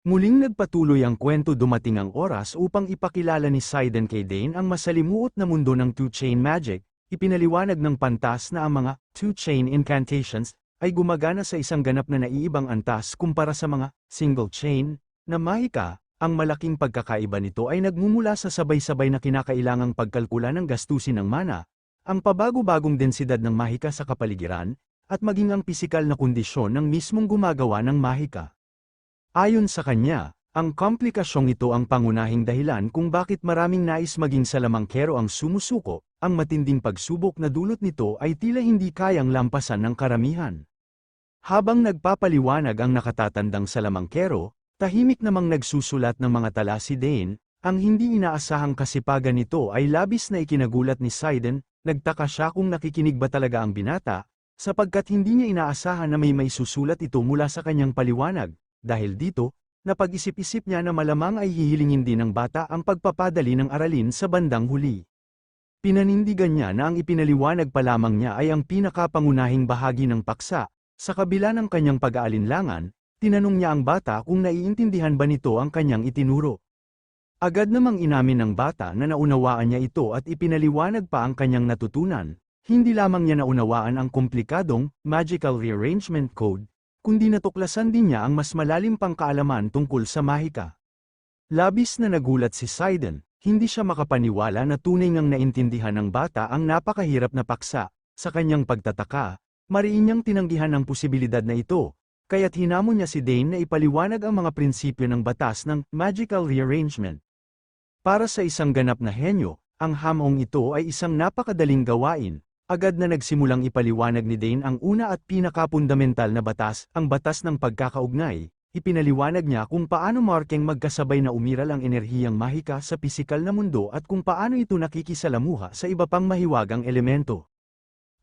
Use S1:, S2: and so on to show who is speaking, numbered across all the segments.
S1: Muling nagpatuloy ang kwento, dumating ang oras upang ipakilala ni Sidon kay Dane ang masalimuot na mundo ng two-chain magic. Ipinaliwanag ng pantas na ang mga two-chain incantations ay gumagana sa isang ganap na naiibang antas kumpara sa mga single-chain na mahika. Ang malaking pagkakaiba nito ay nagmumula sa sabay-sabay na kinakailangang pagkalkula ng gastusin ng mana, ang pabago-bagong densidad ng mahika sa kapaligiran, at maging ang pisikal na kondisyon ng mismong gumagawa ng mahika. Ayon sa kanya, ang komplikasyong ito ang pangunahing dahilan kung bakit maraming nais maging salamangkero ang sumusuko. Ang matinding pagsubok na dulot nito ay tila hindi kayang lampasan ng karamihan. Habang nagpapaliwanag ang nakatatandang salamangkero, tahimik namang nagsusulat ng mga tala si Dane. Ang hindi inaasahang kasipagan nito ay labis na ikinagulat ni Sidon. Nagtaka siya kung nakikinig ba talaga ang binata, sapagkat hindi niya inaasahan na may susulat ito mula sa kanyang paliwanag. Dahil dito, napag-isip-isip niya na malamang ay hihilingin din ng bata ang pagpapadali ng aralin sa bandang huli. Pinanindigan niya na ang ipinaliwanag pa lamang niya ay ang pinakapangunahing bahagi ng paksa. Sa kabila ng kanyang pag-aalinlangan, tinanong niya ang bata kung naiintindihan ba nito ang kanyang itinuro. Agad namang inamin ng bata na naunawaan niya ito at ipinaliwanag pa ang kanyang natutunan. Hindi lamang niya naunawaan ang komplikadong magical rearrangement code, kundi natuklasan din niya ang mas malalim pang kaalaman tungkol sa mahika. Labis na nagulat si Sidon, hindi siya makapaniwala na tunay ngang naintindihan ng bata ang napakahirap na paksa. Sa kanyang pagtataka, mariin niyang tinanggihan ang posibilidad na ito, kaya't hinamon niya si Dane na ipaliwanag ang mga prinsipyo ng batas ng magical rearrangement. Para sa isang ganap na henyo, ang hamong ito ay isang napakadaling gawain. Agad na nagsimulang ipaliwanag ni Dane ang una at pinakapundamental na batas, ang batas ng pagkakaugnay. Ipinaliwanag niya kung paano markeng magkasabay na umiral ang enerhiyang mahika sa pisikal na mundo at kung paano ito nakikisalamuha sa iba pang mahiwagang elemento.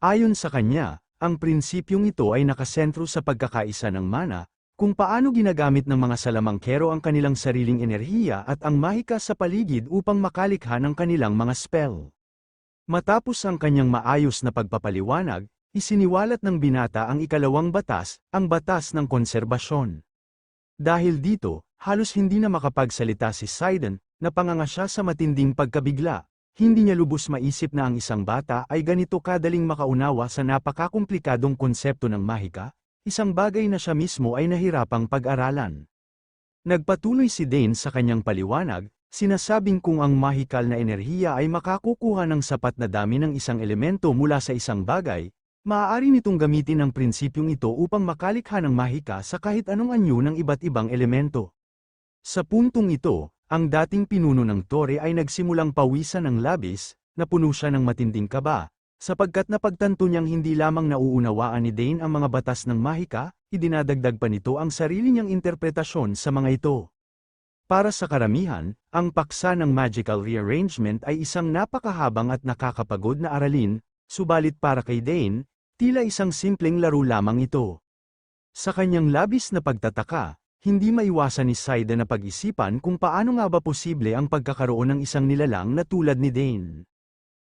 S1: Ayon sa kanya, ang prinsipyong ito ay nakasentro sa pagkakaisa ng mana, kung paano ginagamit ng mga salamangkero ang kanilang sariling enerhiya at ang mahika sa paligid upang makalikha ng kanilang mga spell. Matapos ang kanyang maayos na pagpapaliwanag, isiniwalat ng binata ang ikalawang batas, ang batas ng konserbasyon. Dahil dito, halos hindi na makapagsalita si Sidon, napanganga siya sa matinding pagkabigla. Hindi niya lubos maisip na ang isang bata ay ganito kadaling makaunawa sa napakakomplikadong konsepto ng mahika, isang bagay na siya mismo ay nahirapang pag-aralan. Nagpatuloy si Dane sa kanyang paliwanag, sinasabing kung ang mahikal na enerhiya ay makakukuha ng sapat na dami ng isang elemento mula sa isang bagay, maaari nitong gamitin ang prinsipyong ito upang makalikha ng mahika sa kahit anong anyo ng iba't ibang elemento. Sa puntong ito, ang dating pinuno ng Tore ay nagsimulang pawisan ng labis, napuno siya ng matinding kaba, sapagkat napagtanto niyang hindi lamang nauunawaan ni Dane ang mga batas ng mahika, idinadagdag pa nito ang sarili niyang interpretasyon sa mga ito. Para sa karamihan, ang paksa ng magical rearrangement ay isang napakahabang at nakakapagod na aralin, subalit para kay Dane, tila isang simpleng laro lamang ito. Sa kanyang labis na pagtataka, hindi maiwasan ni Sidon na pag-isipan kung paano nga ba posible ang pagkakaroon ng isang nilalang na tulad ni Dane.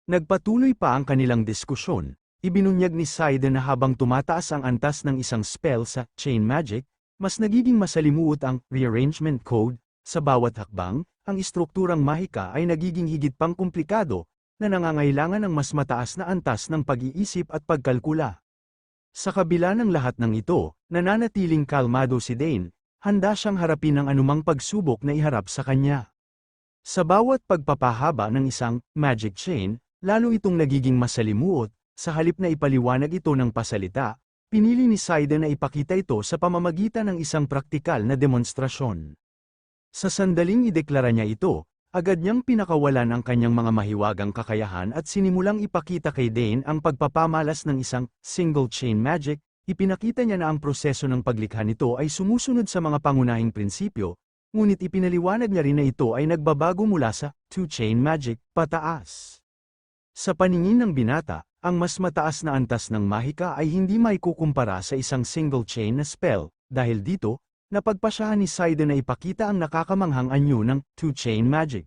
S1: Nagpatuloy pa ang kanilang diskusyon, ibinunyag ni Sidon na habang tumataas ang antas ng isang spell sa chain magic, mas nagiging masalimuot ang rearrangement code. Sa bawat hakbang, ang istrukturang mahika ay nagiging higit pang komplikado, na nangangailangan ng mas mataas na antas ng pag-iisip at pagkalkula. Sa kabila ng lahat ng ito, nananatiling kalmado si Dane, handa siyang harapin ang anumang pagsubok na iharap sa kanya. Sa bawat pagpapahaba ng isang magic chain, lalo itong nagiging masalimuot. Sa halip na ipaliwanag ito ng pasalita, pinili ni Sidon na ipakita ito sa pamamagitan ng isang praktikal na demonstrasyon. Sa sandaling ideklara niya ito, agad niyang pinakawalan ang kanyang mga mahiwagang kakayahan at sinimulang ipakita kay Dane ang pagpapamalas ng isang single chain magic. Ipinakita niya na ang proseso ng paglikha nito ay sumusunod sa mga pangunahing prinsipyo, ngunit ipinaliwanag niya rin na ito ay nagbabago mula sa two-chain magic pataas. Sa paningin ng binata, ang mas mataas na antas ng mahika ay hindi maikukumpara sa isang single chain na spell. Dahil dito, napagpasyahan ni Sidon na ipakita ang nakakamanghang anyo ng two-chain magic.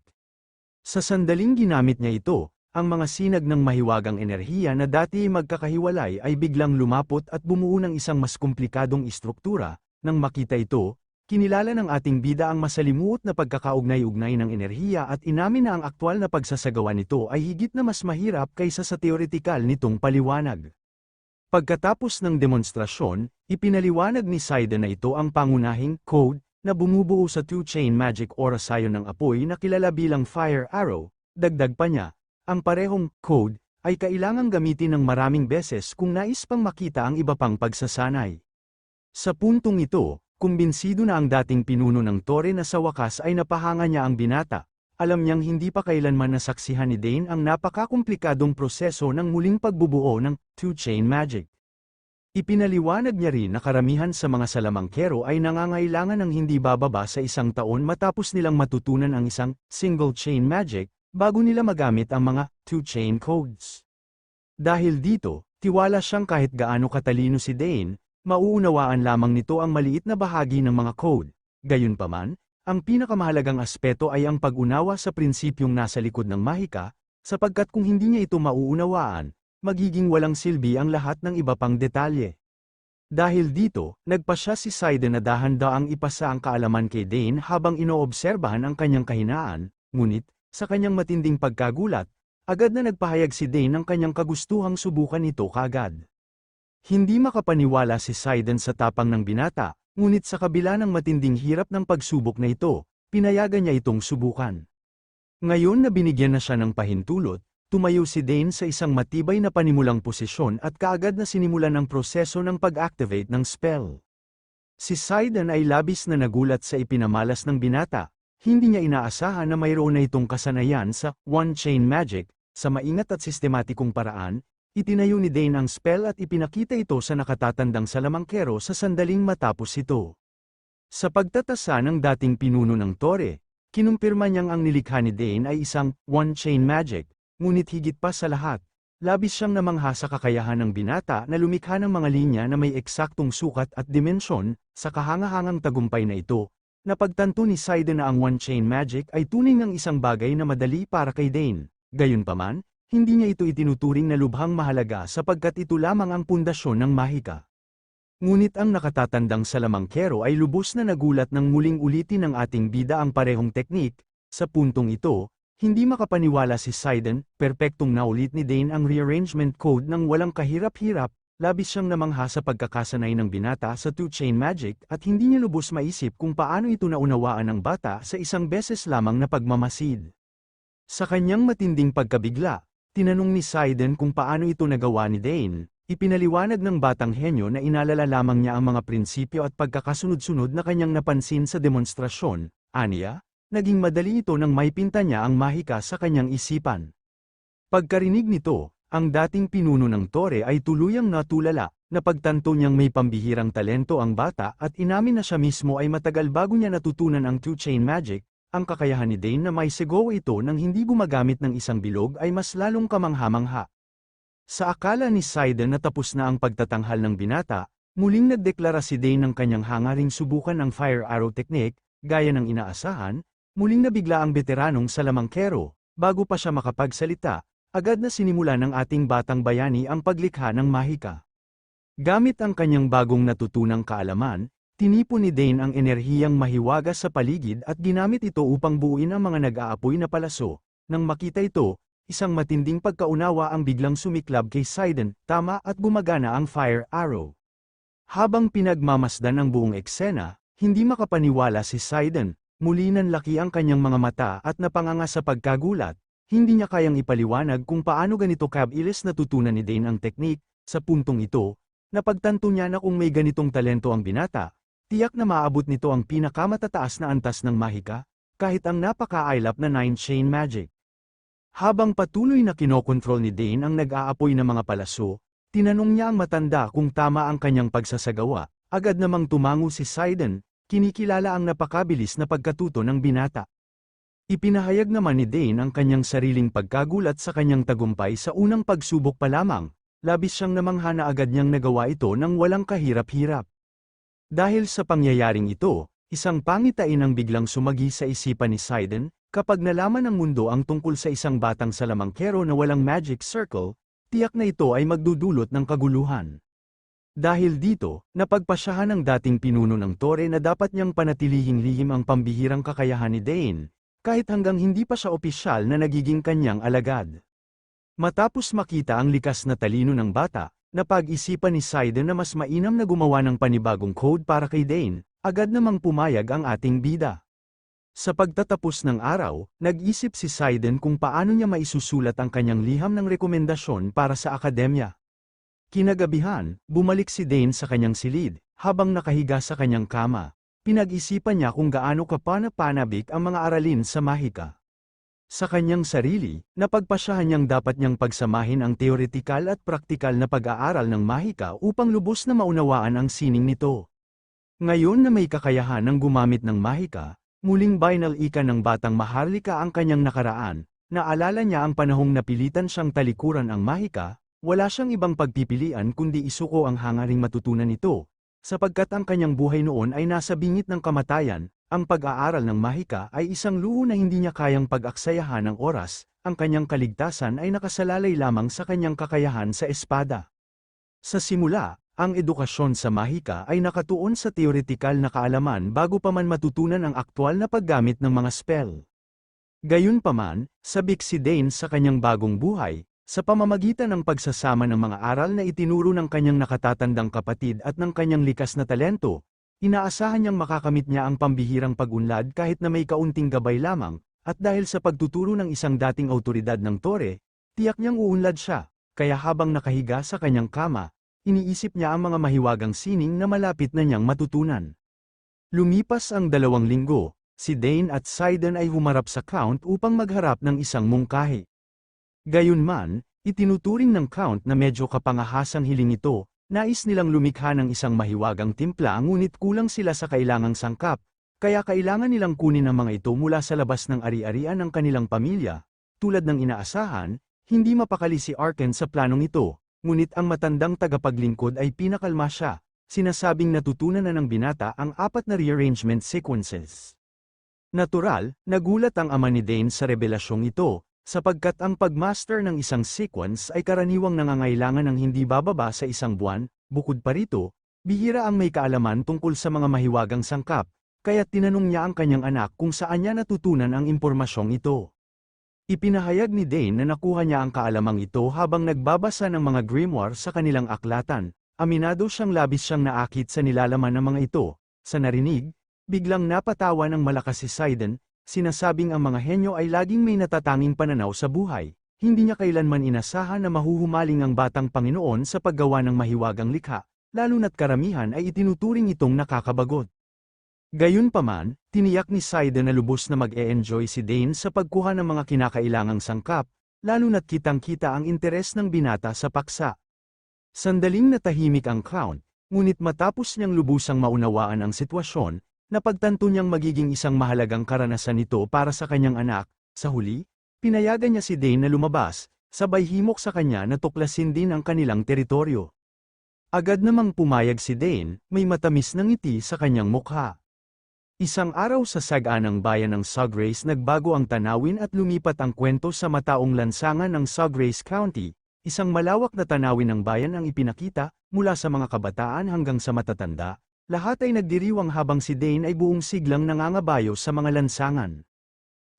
S1: Sa sandaling ginamit niya ito, ang mga sinag ng mahiwagang enerhiya na dati magkakahiwalay ay biglang lumapot at bumuo ng isang mas komplikadong istruktura. Nang makita ito, kinilala ng ating bida ang masalimuot na pagkakaugnay-ugnay ng enerhiya at inamin na ang aktwal na pagsasagawa nito ay higit na mas mahirap kaysa sa teoretikal nitong paliwanag. Pagkatapos ng demonstrasyon, ipinaliwanag ni Seiden na ito ang pangunahing code na bumubuo sa two-chain magic aura sayon ng apoy na kilala bilang Fire Arrow. Dagdag pa niya, ang parehong code ay kailangang gamitin ng maraming beses kung nais pang makita ang iba pang pagsasanay. Sa puntong ito, kumbinsido na ang dating pinuno ng Tore na sa wakas ay napahanga niya ang binata. Alam niyang hindi pa kailanman nasaksihan ni Dane ang napakakomplikadong proseso ng muling pagbubuo ng two-chain magic. Ipinaliwanag niya rin na karamihan sa mga salamangkero ay nangangailangan ng hindi bababa sa 1 taon matapos nilang matutunan ang isang single-chain magic bago nila magamit ang mga two-chain codes. Dahil dito, tiwala siyang kahit gaano katalino si Dane, mauunawaan lamang nito ang maliit na bahagi ng mga code. Gayunpaman, ang pinakamahalagang aspeto ay ang pag-unawa sa prinsipyong nasa likod ng mahika, sapagkat kung hindi niya ito mauunawaan, magiging walang silbi ang lahat ng iba pang detalye. Dahil dito, nagpasya si Seiden na dahan-daang ipasa ang kaalaman kay Dane habang inoobserbahan ang kanyang kahinaan, ngunit, sa kanyang matinding pagkagulat, agad na nagpahayag si Dane ng kanyang kagustuhang subukan ito kaagad. Hindi makapaniwala si Seiden sa tapang ng binata, ngunit sa kabila ng matinding hirap ng pagsubok na ito, pinayagan niya itong subukan. Ngayon na binigyan na siya ng pahintulot, tumayo si Dane sa isang matibay na panimulang posisyon at kaagad na sinimulan ang proseso ng pag-activate ng spell. Si Seiden ay labis na nagulat sa ipinamalas ng binata. Hindi niya inaasahan na mayroon na itong kasanayan sa one-chain magic. Sa maingat at sistematikong paraan, itinayo ni Dane ang spell at ipinakita ito sa nakatatandang salamangkero sa sandaling matapos ito. Sa pagtatasa ng dating pinuno ng Tore, kinumpirma niyang ang nilikha ni Dane ay isang one-chain magic, ngunit higit pa sa lahat, labis siyang namangha sa kakayahan ng binata na lumikha ng mga linya na may eksaktong sukat at dimensyon. Sa kahangahangang tagumpay na ito, napagtanto ni Seiden na ang one-chain magic ay tunay ng isang bagay na madali para kay Dane. Gayunpaman, hindi niya ito itinuturing na lubhang mahalaga sapagkat ito lamang ang pundasyon ng mahika. Ngunit ang nakatatandang salamangkero ay lubos na nagulat nang muling ulitin ng ating bida ang parehong teknik. Sa puntong ito, hindi makapaniwala si Seiden, perpektong naulit ni Dane ang rearrangement code ng walang kahirap-hirap. Labis siyang namangha sa pagkakasanay ng binata sa two-chain magic at hindi niya lubos maisip kung paano ito naunawaan ng bata sa isang beses lamang na pagmamasid. Sa kanyang matinding pagkabigla, tinanong ni Seiden kung paano ito nagawa ni Dane. Ipinaliwanag ng batang henyo na inalala lamang niya ang mga prinsipyo at pagkakasunod-sunod na kanyang napansin sa demonstrasyon. Aniya, naging madali ito nang maipinta niya ang mahika sa kanyang isipan. Pagkarinig nito, ang dating pinuno ng Tore ay tuluyang natulala, napagtanto niyang may pambihirang talento ang bata at inamin na siya mismo ay matagal bago niya natutunan ang two-chain magic. Ang kakayahan ni Dane na may sigaw ito nang hindi gumagamit ng isang bilog ay mas lalong kamangha-mangha. Sa akala ni Seiden na tapos na ang pagtatanghal ng binata, muling nagdeklara si Dane ng kanyang hangaring subukan ang Fire Arrow technique. Gaya ng inaasahan, muling nabigla ang veteranong salamangkero. Bago pa siya makapagsalita, agad na sinimula ng ating batang bayani ang paglikha ng mahika. Gamit ang kanyang bagong natutunang kaalaman, tinipon ni Dane ang enerhiyang mahiwaga sa paligid at ginamit ito upang buuin ang mga nag-aapoy na palaso. Nang makita ito, isang matinding pagkaunawa ang biglang sumiklab kay Seiden, tama at gumagana ang Fire Arrow. Habang pinagmamasdan ang buong eksena, hindi makapaniwala si Seiden, muli nanlaki ang kanyang mga mata at napanganga sa pagkagulat. Hindi niya kayang ipaliwanag kung paano ganito kabilis natutunan ni Dane ang teknik. Sa puntong ito, napagtanto niya na kung may ganitong talento ang binata, tiyak na maabot nito ang pinakamatataas na antas ng mahika, kahit ang napaka-ailap na 9-chain magic. Habang patuloy na kinokontrol ni Dane ang nag-aapoy na mga palaso, tinanong niya ang matanda kung tama ang kanyang pagsasagawa. Agad namang tumango si Seiden, kinikilala ang napakabilis na pagkatuto ng binata. Ipinahayag naman ni Dane ang kanyang sariling pagkagulat sa kanyang tagumpay sa unang pagsubok pa lamang. Labis siyang namangha na agad niyang nagawa ito nang walang kahirap-hirap. Dahil sa pangyayaring ito, isang pangitain ang biglang sumagi sa isipan ni Seiden. Kapag nalaman ng mundo ang tungkol sa isang batang salamangkero na walang magic circle, tiyak na ito ay magdudulot ng kaguluhan. Dahil dito, napagpasyahan ng dating pinuno ng Tore na dapat niyang panatilihing lihim ang pambihirang kakayahan ni Dane, kahit hanggang hindi pa siya opisyal na nagiging kanyang alagad. Matapos makita ang likas na talino ng bata, napag-isipan ni Sidon na mas mainam na gumawa ng panibagong code para kay Dane, agad namang pumayag ang ating bida. Sa pagtatapos ng araw, nag-isip si Sidon kung paano niya maisusulat ang kanyang liham ng rekomendasyon para sa akademya. Kinagabihan, bumalik si Dane sa kanyang silid, habang nakahiga sa kanyang kama. Pinag-isipan niya kung gaano kapana-panabik ang mga aralin sa mahika. Sa kanyang sarili, napagpasyahan niyang dapat niyang pagsamahin ang teoretikal at praktikal na pag-aaral ng mahika upang lubos na maunawaan ang sining nito. Ngayon na may kakayahan ng gumamit ng mahika, muling binal-ika ng batang Maharlika ang kanyang nakaraan, naalala niya ang panahong napilitan siyang talikuran ang mahika. Wala siyang ibang pagpipilian kundi isuko ang hangaring matutunan ito, sapagkat ang kanyang buhay noon ay nasa bingit ng kamatayan. Ang pag-aaral ng mahika ay isang luho na hindi niya kayang pag-aksayahan ng oras, ang kanyang kaligtasan ay nakasalalay lamang sa kanyang kakayahan sa espada. Sa simula, ang edukasyon sa mahika ay nakatuon sa teoretikal na kaalaman bago pa man matutunan ang aktwal na paggamit ng mga spell. Gayunpaman, sabik si Dane sa kanyang bagong buhay, sa pamamagitan ng pagsasama ng mga aral na itinuro ng kanyang nakatatandang kapatid at ng kanyang likas na talento, inaasahan niyang makakamit niya ang pambihirang pag-unlad kahit na may kaunting gabay lamang, at dahil sa pagtuturo ng isang dating awtoridad ng Tore, tiyak niyang uunlad siya, kaya habang nakahiga sa kanyang kama, iniisip niya ang mga mahiwagang sining na malapit na niyang matutunan. Lumipas ang 2 linggo, si Dane at Sidon ay humarap sa Count upang magharap ng isang mungkahi. Gayunman, itinuturing ng Count na medyo kapangahasang hiling ito, nais nilang lumikha ng isang mahiwagang timpla ngunit kulang sila sa kailangang sangkap, kaya kailangan nilang kunin ang mga ito mula sa labas ng ari-arian ng kanilang pamilya. Tulad ng inaasahan, hindi mapakali si Arken sa planong ito, ngunit ang matandang tagapaglingkod ay pinakalma siya, sinasabing natutunan na ng binata ang 4 na rearrangement sequences. Natural, nagulat ang ama ni Dane sa revelasyong ito, sapagkat ang pagmaster ng isang sequence ay karaniwang nangangailangan ng hindi bababa sa 1 buwan, bukod pa rito, bihira ang may kaalaman tungkol sa mga mahiwagang sangkap, kaya tinanong niya ang kanyang anak kung saan niya natutunan ang impormasyong ito. Ipinahayag ni Dane na nakuha niya ang kaalamang ito habang nagbabasa ng mga grimoire sa kanilang aklatan, aminado siyang labis siyang naakit sa nilalaman ng mga ito. Sa narinig, biglang napatawa ng malakas si Sidon. Sinasabing ang mga henyo ay laging may natatanging pananaw sa buhay, hindi niya kailanman inasahan na mahuhumaling ang batang Panginoon sa paggawa ng mahiwagang likha, lalo na't karamihan ay itinuturing itong nakakabagot. Gayunpaman, tiniyak ni Sidon na lubos na mag-e-enjoy si Dane sa pagkuha ng mga kinakailangang sangkap, lalo na't kitang-kita ang interes ng binata sa paksa. Sandaling natahimik ang Count, ngunit matapos niyang lubusang maunawaan ang sitwasyon, napagtanto niyang magiging isang mahalagang karanasan ito para sa kanyang anak. Sa huli, pinayagan niya si Dane na lumabas, sabay himok sa kanya na tuklasin din ang kanilang teritoryo. Agad namang pumayag si Dane, may matamis na ngiti sa kanyang mukha. Isang araw sa saganang bayan ng Suggrace nagbago ang tanawin at lumipat ang kwento sa mataong lansangan ng Suggrace County. Isang malawak na tanawin ng bayan ang ipinakita, mula sa mga kabataan hanggang sa matatanda. Lahat ay nagdiriwang habang si Dane ay buong siglang nangangabayo sa mga lansangan.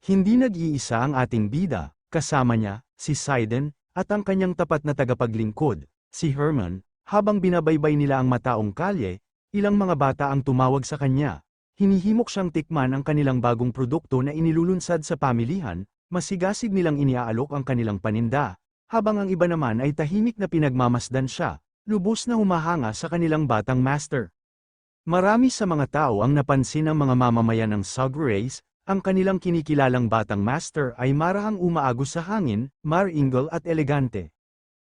S1: Hindi nag-iisa ang ating bida, kasama niya, si Sidon, at ang kanyang tapat na tagapaglingkod, si Herman. Habang binabaybay nila ang mataong kalye, ilang mga bata ang tumawag sa kanya. Hinihimok siyang tikman ang kanilang bagong produkto na inilulunsad sa pamilihan, masigasig nilang iniaalok ang kanilang paninda, habang ang iba naman ay tahimik na pinagmamasdan siya, lubos na humahanga sa kanilang batang master. Marami sa mga tao ang napansin ng mga mamamayan ng Suggrace, ang kanilang kinikilalang batang master ay marahang umaagos sa hangin, maringal at elegante.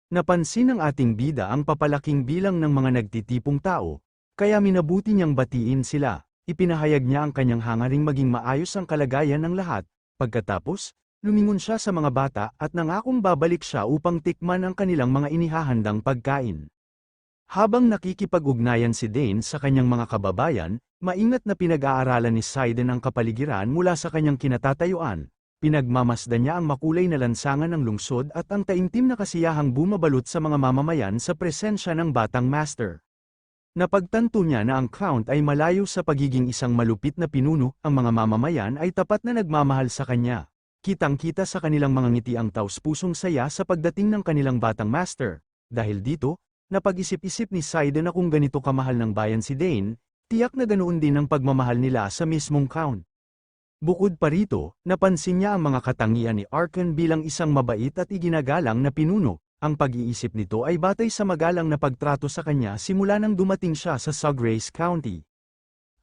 S1: Napansin ng ating bida ang papalaking bilang ng mga nagtitipong tao, kaya minabuti niyang batiin sila. Ipinahayag niya ang kanyang hangaring maging maayos ang kalagayan ng lahat. Pagkatapos, lumingon siya sa mga bata at nangakong babalik siya upang tikman ang kanilang mga inihahandang pagkain. Habang nakikipag-ugnayan si Dane sa kanyang mga kababayan, maingat na pinag-aaralan ni Sidon ang kapaligiran mula sa kanyang kinatatayuan. Pinagmamasdan niya ang makulay na lansangan ng lungsod at ang taimtim na kasiyahang bumabalot sa mga mamamayan sa presensya ng batang master. Napagtanto niya na ang Count ay malayo sa pagiging isang malupit na pinuno, ang mga mamamayan ay tapat na nagmamahal sa kanya. Kitang-kita sa kanilang mga ngiti ang taus-pusong saya sa pagdating ng kanilang batang master. Dahil dito, napag-isip-isip ni Sidon na kung ganito kamahal ng bayan si Dane, tiyak na ganoon din ang pagmamahal nila sa mismong Count. Bukod pa rito, napansin niya ang mga katangian ni Arkhan bilang isang mabait at iginagalang na pinuno. Ang pag-iisip nito ay batay sa magalang na pagtrato sa kanya simula nang dumating siya sa Suggrace County.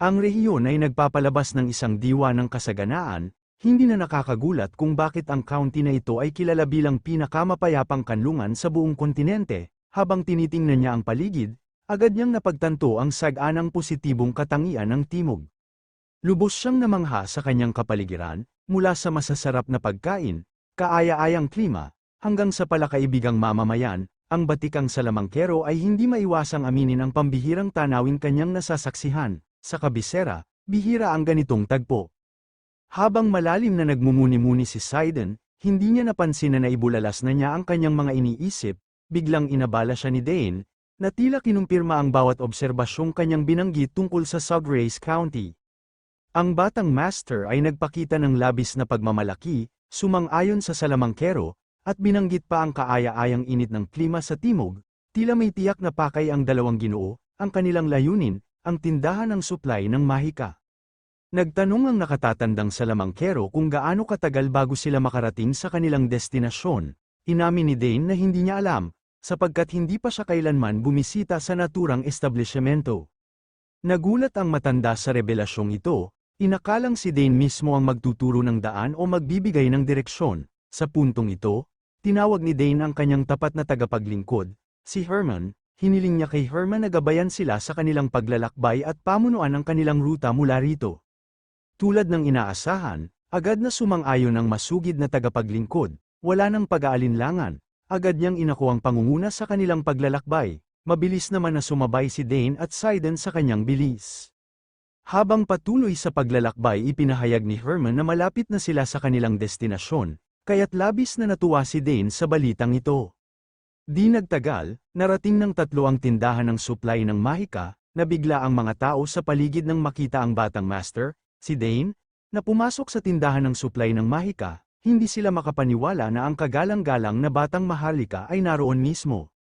S1: Ang rehiyon ay nagpapalabas ng isang diwa ng kasaganaan, hindi na nakakagulat kung bakit ang county na ito ay kilala bilang pinakamapayapang kanlungan sa buong kontinente. Habang tinitingnan niya ang paligid, agad niyang napagtanto ang saganang positibong katangian ng timog. Lubos siyang namangha sa kanyang kapaligiran, mula sa masasarap na pagkain, kaaya-ayang klima, hanggang sa palakaibigang mamamayan. Ang batikang salamangkero ay hindi maiwasang aminin ang pambihirang tanawing kanyang nasasaksihan. Sa kabisera, bihira ang ganitong tagpo. Habang malalim na nagmumuni-muni si Sidon, hindi niya napansin na naibulalas na niya ang kanyang mga iniisip. Biglang inabala siya ni Dane, na tila kinumpirma ang bawat obserbasyong kanyang binanggit tungkol sa Suggrace County. Ang batang master ay nagpakita ng labis na pagmamalaki, sumang-ayon sa salamangkero, at binanggit pa ang kaaya-ayang init ng klima sa timog. Tila may tiyak na pakay ang dalawang ginoo, ang kanilang layunin, ang tindahan ng supply ng mahika. Nagtanong ang nakatatandang salamangkero kung gaano katagal bago sila makarating sa kanilang destinasyon. Inamin ni Dane na hindi niya alam, sapagkat hindi pa siya kailanman bumisita sa naturang establishmento. Nagulat ang matanda sa revelasyong ito, inakalang si Dane mismo ang magtuturo ng daan o magbibigay ng direksyon. Sa puntong ito, tinawag ni Dane ang kanyang tapat na tagapaglingkod, si Herman. Hiniling niya kay Herman na gabayan sila sa kanilang paglalakbay at pamunuan ang kanilang ruta mula rito. Tulad ng inaasahan, agad na sumang-ayon ang masugid na tagapaglingkod, wala nang pag-aalinlangan, agad niyang inako ang pangunguna sa kanilang paglalakbay. Mabilis naman na sumabay si Dane at Sidon sa kanyang bilis. Habang patuloy sa paglalakbay, ipinahayag ni Herman na malapit na sila sa kanilang destinasyon, kaya't labis na natuwa si Dane sa balitang ito. Di nagtagal, narating ng tatlo ang tindahan ng supply ng mahika, nabigla ang mga tao sa paligid nang makita ang batang master, si Dane, na pumasok sa tindahan ng supply ng mahika. Hindi sila makapaniwala na ang kagalang-galang na batang maharlika ay naroon mismo.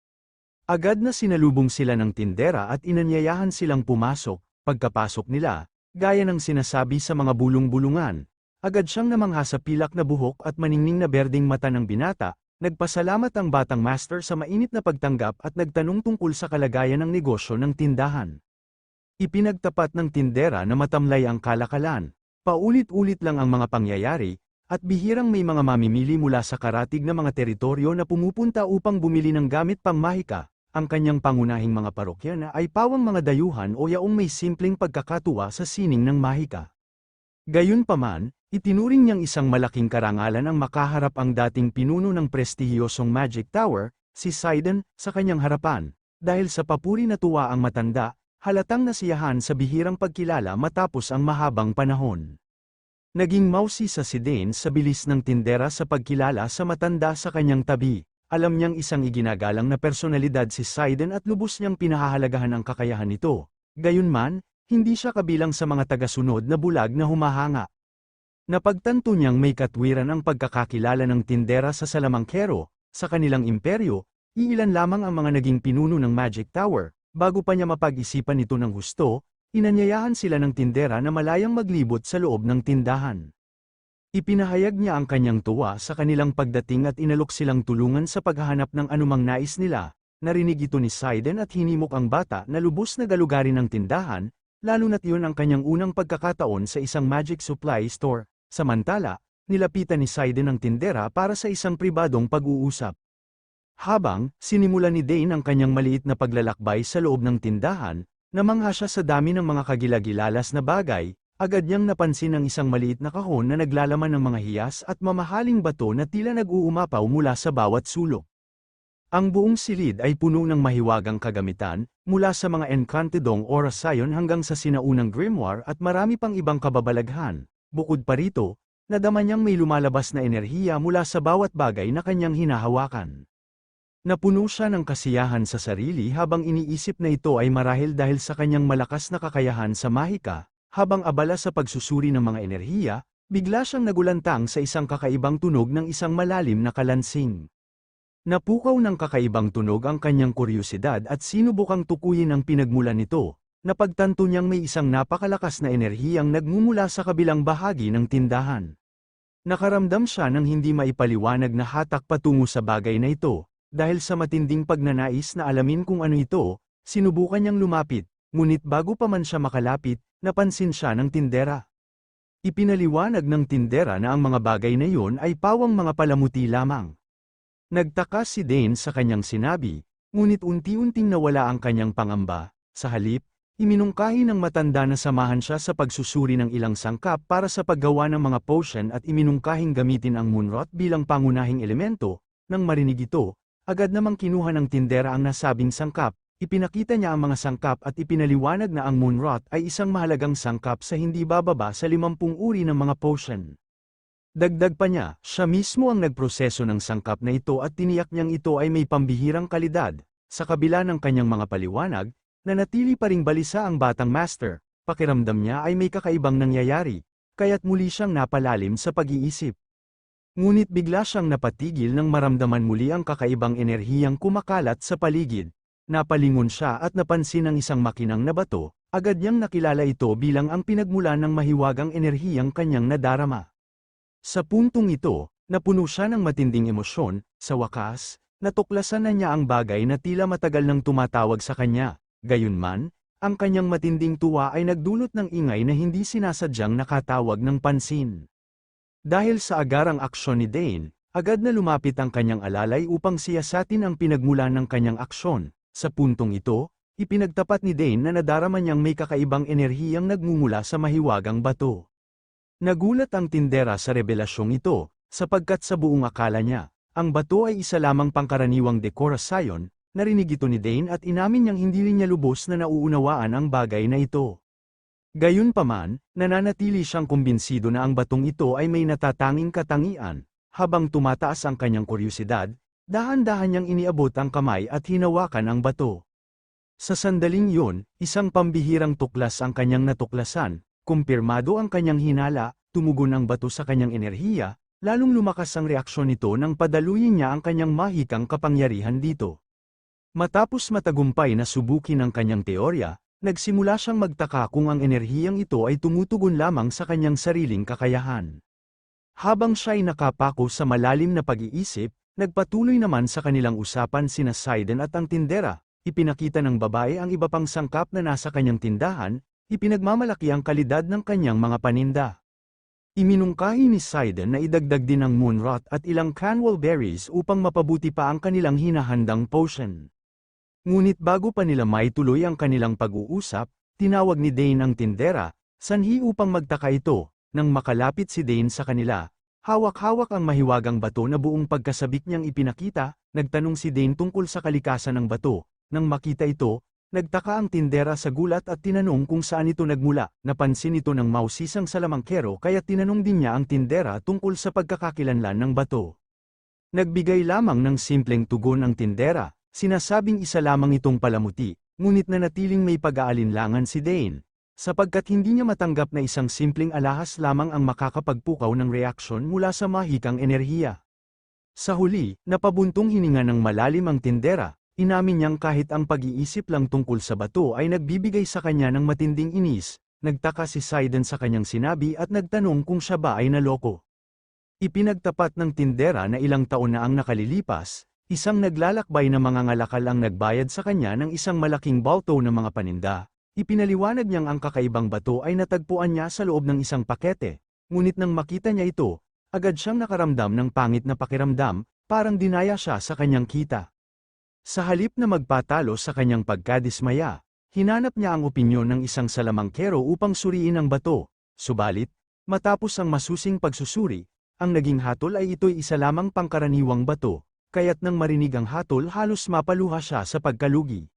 S1: Agad na sinalubong sila ng tindera at inanyayahan silang pumasok. Pagkapasok nila, gaya ng sinasabi sa mga bulong-bulungan, agad siyang namangha sa pilak na buhok at maningning na berdeng mata ng binata. Nagpasalamat ang batang master sa mainit na pagtanggap at nagtanong tungkol sa kalagayan ng negosyo ng tindahan. Ipinagtapat ng tindera na matamlay ang kalakalan. Paulit-ulit lang ang mga pangyayari, at bihirang may mga mamimili mula sa karatig na mga teritoryo na pumupunta upang bumili ng gamit pangmahika. Ang kanyang pangunahing mga parokya na ay pawang mga dayuhan o yaong may simpleng pagkakatuwa sa sining ng mahika. Gayunpaman, itinuring niyang isang malaking karangalan ang makaharap ang dating pinuno ng prestihiyosong Magic Tower, si Sidon, sa kanyang harapan. Dahil sa papuri na tuwa ang matanda, halatang nasiyahan sa bihirang pagkilala matapos ang mahabang panahon. Naging mausisa si Dane sa bilis ng tindera sa pagkilala sa matanda sa kanyang tabi. Alam niyang isang iginagalang na personalidad si Sidon at lubos niyang pinahahalagahan ang kakayahan nito. Gayunman, hindi siya kabilang sa mga tagasunod na bulag na humahanga. Napagtanto niyang may katwiran ang pagkakakilala ng tindera sa salamangkero. Sa kanilang imperyo, iilan lamang ang mga naging pinuno ng Magic Tower. Bago pa niya mapag-isipan ito ng husto, inanyayahan sila ng tindera na malayang maglibot sa loob ng tindahan. Ipinahayag niya ang kanyang tuwa sa kanilang pagdating at inalok silang tulungan sa paghahanap ng anumang nais nila. Narinig ito ni Sidon at hinimok ang bata na lubos na galugarin ng tindahan, lalo na't yun ang kanyang unang pagkakataon sa isang magic supply store. Samantala, nilapitan ni Sidon ang tindera para sa isang pribadong pag-uusap. Habang sinimulan ni Dane ang kanyang maliit na paglalakbay sa loob ng tindahan, namangha siya sa dami ng mga kagilagilalas na bagay. Agad niyang napansin ang isang maliit na kahon na naglalaman ng mga hiyas at mamahaling bato na tila nag-uumapaw mula sa bawat sulok. Ang buong silid ay puno ng mahiwagang kagamitan, mula sa mga encantedong orasayon hanggang sa sinaunang grimoire at marami pang ibang kababalaghan. Bukod pa rito, nadama niyang may lumalabas na enerhiya mula sa bawat bagay na kanyang hinahawakan. Napuno siya ng kasiyahan sa sarili habang iniisip na ito ay marahil dahil sa kanyang malakas na kakayahan sa mahika, habang abala sa pagsusuri ng mga enerhiya, bigla siyang nagulantang sa isang kakaibang tunog ng isang malalim na kalansing. Napukaw ng kakaibang tunog ang kanyang kuryosidad at sinubukang tukuyin ang pinagmulan nito, napagtanto niyang may isang napakalakas na enerhiyang nagmumula sa kabilang bahagi ng tindahan. Nakaramdam siya ng hindi maipaliwanag na hatak patungo sa bagay na ito. Dahil sa matinding pagnanais na alamin kung ano ito, sinubukan niyang lumapit, ngunit bago pa man siya makalapit, napansin siya ng tindera. Ipinaliwanag ng tindera na ang mga bagay na iyon ay pawang mga palamuti lamang. Nagtaka si Dane sa kanyang sinabi, ngunit unti-unting nawala ang kanyang pangamba. Sa halip, iminungkahi ng matanda na samahan siya sa pagsusuri ng ilang sangkap para sa paggawa ng mga potion at iminungkahing gamitin ang moonrot bilang pangunahing elemento. Nang marinig ito, agad namang kinuha ng tindera ang nasabing sangkap, ipinakita niya ang mga sangkap at ipinaliwanag na ang moonrot ay isang mahalagang sangkap sa hindi bababa sa 50 uri ng mga potion. Dagdag pa niya, siya mismo ang nagproseso ng sangkap na ito at tiniyak niyang ito ay may pambihirang kalidad. Sa kabila ng kanyang mga paliwanag, nanatili pa ring balisa ang batang master, pakiramdam niya ay may kakaibang nangyayari, kaya't muli siyang napalalim sa pag-iisip. Ngunit bigla siyang napatigil nang maramdaman muli ang kakaibang enerhiyang kumakalat sa paligid. Napalingon siya at napansin ang isang makinang na bato, agad niyang nakilala ito bilang ang pinagmulan ng mahiwagang enerhiyang kanyang nadarama. Sa puntong ito, napuno siya ng matinding emosyon, sa wakas, natuklasan na niya ang bagay na tila matagal nang tumatawag sa kanya. Gayunman, ang kanyang matinding tuwa ay nagdulot ng ingay na hindi sinasadyang nakatawag ng pansin. Dahil sa agarang aksyon ni Dane, agad na lumapit ang kanyang alalay upang siyasatin ang pinagmulan ng kanyang aksyon. Sa puntong ito, ipinagtapat ni Dane na nadarama niyang may kakaibang enerhiyang nagmumula sa mahiwagang bato. Nagulat ang tindera sa revelasyong ito, sapagkat sa buong akala niya, ang bato ay isa lamang pangkaraniwang dekorasyon. Narinig ito ni Dane at inamin niyang hindi rin niya lubos na nauunawaan ang bagay na ito. Gayunpaman, nananatili siyang kumbinsido na ang batong ito ay may natatanging katangian. Habang tumataas ang kanyang kuryosidad, dahan-dahan niyang iniabot ang kamay at hinawakan ang bato. Sa sandaling yun, isang pambihirang tuklas ang kanyang natuklasan, kumpirmado ang kanyang hinala, tumugon ang bato sa kanyang enerhiya, lalong lumakas ang reaksyon nito nang padaluyin niya ang kanyang mahikang kapangyarihan dito. Matapos matagumpay na subukin ang kanyang teorya, nagsimula siyang magtaka kung ang enerhiyang ito ay tumutugon lamang sa kanyang sariling kakayahan. Habang siya'y nakapako sa malalim na pag-iisip, nagpatuloy naman sa kanilang usapan sina Sidon at ang tindera, ipinakita ng babae ang iba pang sangkap na nasa kanyang tindahan, ipinagmamalaki ang kalidad ng kanyang mga paninda. Iminungkahi ni Sidon na idagdag din ang moonrot at ilang canwell berries upang mapabuti pa ang kanilang hinahandang potion. Ngunit bago pa nila maituloy ang kanilang pag-uusap, tinawag ni Dane ang tindera, sanhi upang magtaka ito. Nang makalapit si Dane sa kanila, hawak-hawak ang mahiwagang bato na buong pagkasabik niyang ipinakita, nagtanong si Dane tungkol sa kalikasan ng bato. Nang makita ito, nagtaka ang tindera sa gulat at tinanong kung saan ito nagmula. Napansin ito ng mausisang salamangkero kaya tinanong din niya ang tindera tungkol sa pagkakakilanlan ng bato. Nagbigay lamang ng simpleng tugon ang tindera. Sinasabing isa lamang itong palamuti, ngunit nanatiling may pag-aalinlangan si Dane, sapagkat hindi niya matanggap na isang simpleng alahas lamang ang makakapagpukaw ng reaksyon mula sa mahikang enerhiya. Sa huli, napabuntong hininga ng malalim ang tindera, inamin niyang kahit ang pag-iisip lang tungkol sa bato ay nagbibigay sa kanya ng matinding inis, nagtaka si Sidon sa kanyang sinabi at nagtanong kung siya ba ay naloko. Ipinagtapat ng tindera na ilang taon na ang nakalilipas. Isang naglalakbay na mangangalakal ang nagbayad sa kanya ng isang malaking balto ng mga paninda. Ipinaliwanag niyang ang kakaibang bato ay natagpuan niya sa loob ng isang pakete, ngunit nang makita niya ito, agad siyang nakaramdam ng pangit na pakiramdam, parang dinaya siya sa kanyang kita. Sa halip na magpatalo sa kanyang pagkadismaya, hinanap niya ang opinyon ng isang salamangkero upang suriin ang bato, subalit, matapos ang masusing pagsusuri, ang naging hatol ay ito'y isa lamang pangkaraniwang bato. Kaya't nang marinig ang hatol halos mapaluha siya sa pagkalugi.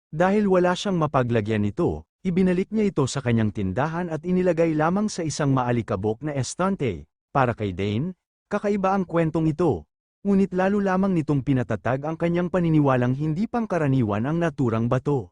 S1: Dahil wala siyang mapaglagyan nito, ibinalik niya ito sa kanyang tindahan at inilagay lamang sa isang maalikabok na estante. Para kay Dane, kakaiba ang kwentong ito. Ngunit lalo lamang nitong pinatatag ang kanyang paniniwalang hindi pangkaraniwan ang naturang bato.